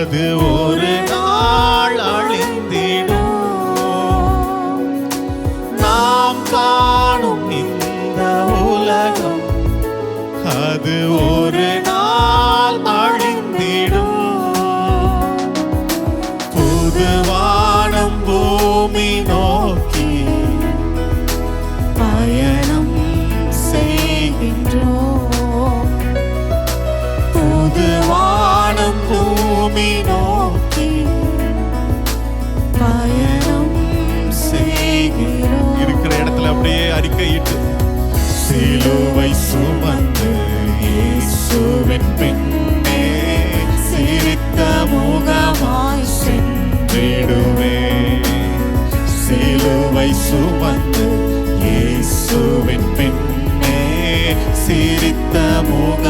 அது ஒரு நாள் அழிந்திடும். நாம் காணும் இந்த உலகம் அது ஒரு நாள் அழிந்திடும். புது வானம் பூமி நோக்கி பயணம் செய்கின்றோம். புது வானம் பூமி நோக்கி பயணம் செய்கிறோம். இருக்கிற இடத்துல அப்படியே அறிக்கையிட்டு சிலுவை சுமந்து இயேசுவின் பின்னே சிரித்த முகமாய் சென்றிடுவே. சிலுவை சுமந்து இயேசுவின் பின்னே சிரித்த முக